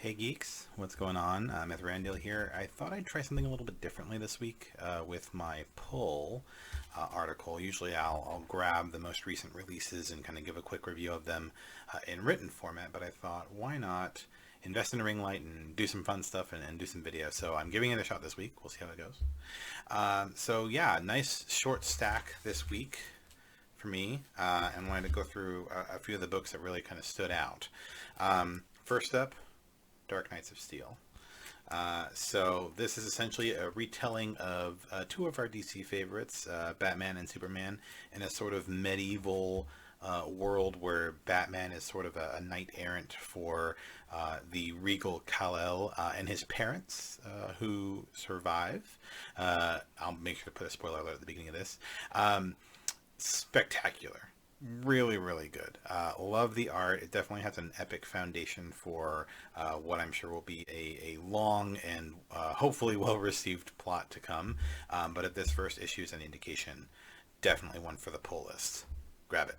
Hey geeks, what's going on? Mithrandiel here. I thought I'd try something a little bit differently this week with my pull article. Usually I'll grab the most recent releases and kind of give a quick review of them in written format, but I thought why not invest in a ring light and do some fun stuff and do some video. So I'm giving it a shot this week. We'll see how it goes. So yeah, nice short stack this week for me, and wanted to go through a few of the books that really kind of stood out. First up, Dark Knights of Steel. So this is essentially a retelling of two of our DC favorites, Batman and Superman, in a sort of medieval world where Batman is sort of a knight errant for the regal Kal-El and his parents who survive. I'll make sure to put a spoiler alert at the beginning of this. Spectacular. Really, really good. Love the art. It definitely has an epic foundation for what I'm sure will be a long and hopefully well-received plot to come. But if this first issue is an indication, definitely one for the pull list. Grab it.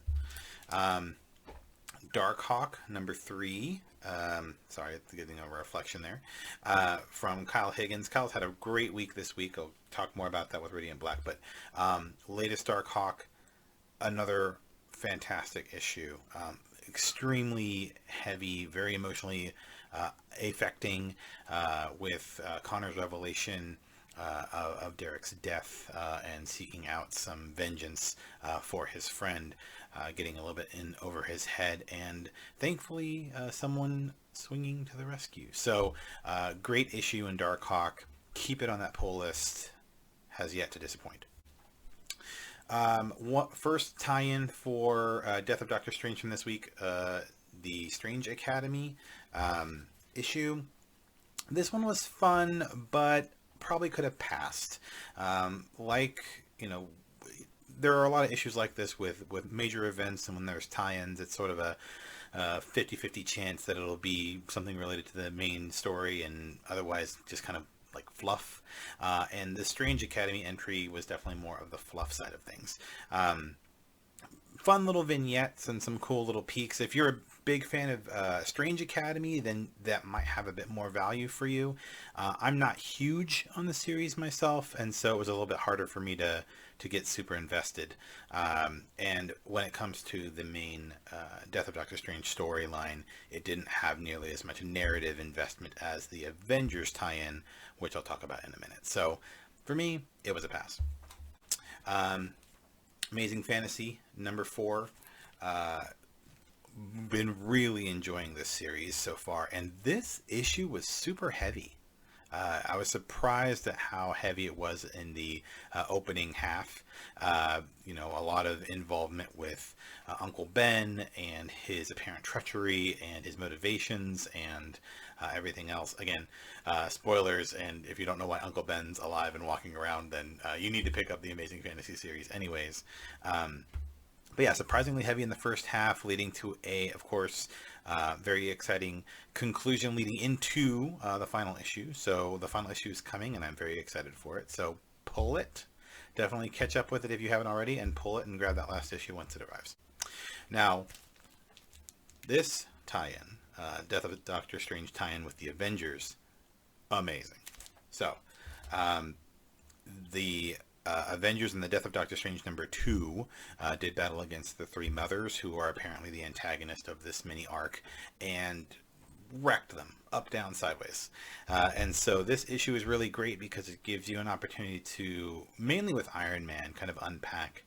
Darkhawk, number 3. Sorry, getting a reflection there. From Kyle Higgins. Kyle's had a great week this week. I'll talk more about that with Radiant Black. But latest Darkhawk, another fantastic issue. Extremely heavy, very emotionally affecting, with Connor's revelation of Derek's death and seeking out some vengeance for his friend, getting a little bit in over his head, and thankfully someone swinging to the rescue. So great issue in Darkhawk. Keep it on that pull list. Has yet to disappoint. First tie-in for Death of Doctor Strange from this week, the Strange Academy issue. This one was fun, but probably could have passed. There are a lot of issues like this with major events, and when there's tie-ins, it's sort of a 50-50 chance that it'll be something related to the main story, and otherwise just kind of like fluff. And the Strange Academy entry was definitely more of the fluff side of things. Fun little vignettes and some cool little peeks. If you're a big fan of Strange Academy, then that might have a bit more value for you. I'm not huge on the series myself, and so it was a little bit harder for me to get super invested. And when it comes to the main Death of Doctor Strange storyline, it didn't have nearly as much narrative investment as the Avengers tie-in, which I'll talk about in a minute. So for me, it was a pass. Amazing Fantasy, number 4. Been really enjoying this series so far, and this issue was super heavy. I was surprised at how heavy it was in the opening half. A lot of involvement with Uncle Ben and his apparent treachery and his motivations and everything else. Again, spoilers, and if you don't know why Uncle Ben's alive and walking around, then you need to pick up the Amazing Fantasy series anyways. But yeah, surprisingly heavy in the first half, leading to of course, very exciting conclusion leading into the final issue. So the final issue is coming, and I'm very excited for it. So pull it. Definitely catch up with it if you haven't already, and pull it and grab that last issue once it arrives. Now, this tie-in, Death of Doctor Strange tie-in with the Avengers, amazing. So, the Avengers and the Death of Doctor Strange number 2 did battle against the Three Mothers, who are apparently the antagonist of this mini arc, and wrecked them up, down, sideways. And so this issue is really great because it gives you an opportunity to, mainly with Iron Man, kind of unpack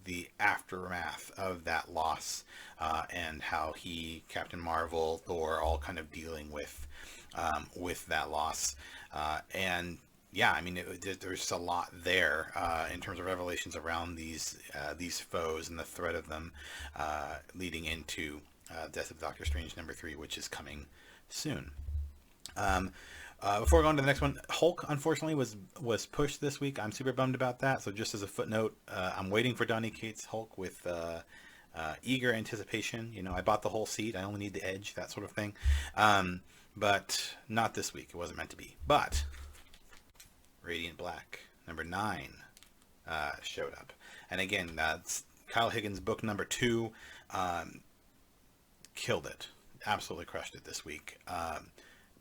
the aftermath of that loss, and how he, Captain Marvel, Thor, all kind of dealing with that loss. And yeah, I mean, there's just a lot there in terms of revelations around these foes and the threat of them, leading into Death of Doctor Strange number 3, which is coming soon. Before going to the next one, Hulk unfortunately was pushed this week. I'm super bummed about that. So just as a footnote, I'm waiting for Donny Cates' Hulk with eager anticipation. I bought the whole seat. I only need the edge, that sort of thing. But not this week. It wasn't meant to be. But Radiant Black, number 9, showed up. And again, that's Kyle Higgins' book number 2. Killed it. absolutely crushed it this week.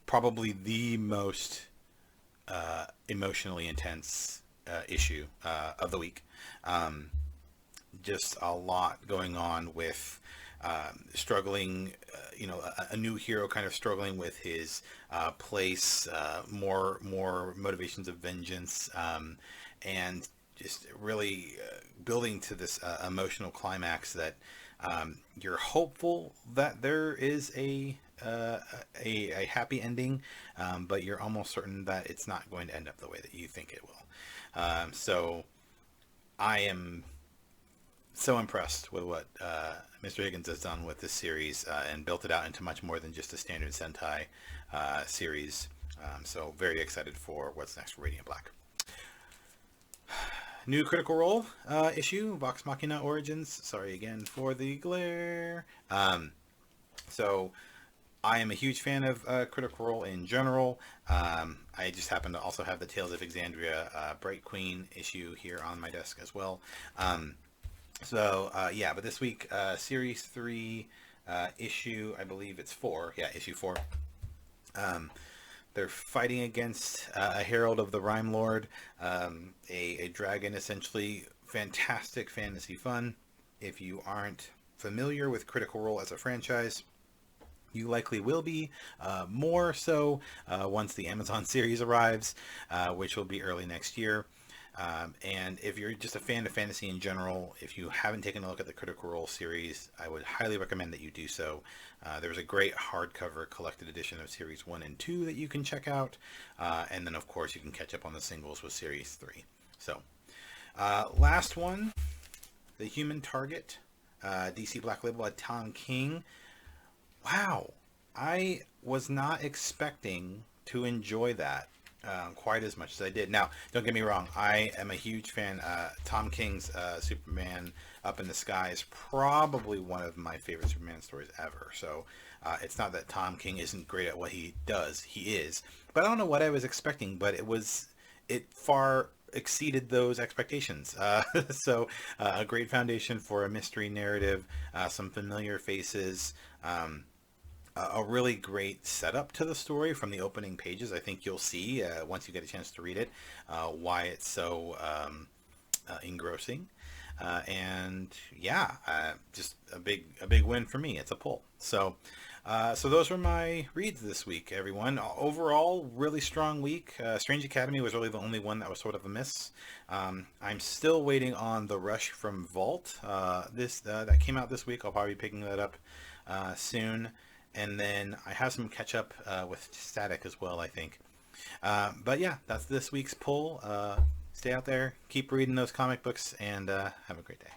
Probably the most emotionally intense issue of the week. Um, just a lot going on with struggling, a new hero kind of struggling with his place, more motivations of vengeance, and just really building to this emotional climax that you're hopeful that there is a happy ending, but you're almost certain that it's not going to end up the way that you think it will. So I am so impressed with what Mr. Higgins has done with this series and built it out into much more than just a standard Sentai series. So very excited for what's next for Radiant Black. New Critical Role issue, Vox Machina Origins. Sorry again for the glare. So I am a huge fan of Critical Role in general. I just happen to also have the Tales of Exandria Bright Queen issue here on my desk as well. But this week, Series 3 issue, I believe it's 4. Yeah, issue 4. They're fighting against a Herald of the Rhyme Lord, a dragon, essentially. Fantastic fantasy fun. If you aren't familiar with Critical Role as a franchise, you likely will be, more so once the Amazon series arrives, which will be early next year. And if you're just a fan of fantasy in general, if you haven't taken a look at the Critical Role series, I would highly recommend that you do so. There's a great hardcover collected edition of Series 1 and 2 that you can check out. And then, of course, you can catch up on the singles with Series 3. So, last one, The Human Target, DC Black Label by Tom King. Wow, I was not expecting to enjoy that quite as much as I did. Now, don't get me wrong, I am a huge fan. Tom King's Superman Up in the Sky is probably one of my favorite Superman stories ever. So it's not that Tom King isn't great at what he does. He is. But I don't know what I was expecting, but it far exceeded those expectations. So a great foundation for a mystery narrative, some familiar faces, a really great setup to the story from the opening pages. I think you'll see once you get a chance to read it why it's so engrossing. Just a big win for me. It's a pull. So those were my reads this week, everyone. Overall, really strong week. Strange Academy was really the only one that was sort of a miss. I'm still waiting on The Rush from Vault. That came out this week. I'll probably be picking that up soon. And then I have some catch up with Static as well, I think. But yeah, that's this week's pull. Stay out there, keep reading those comic books, and have a great day.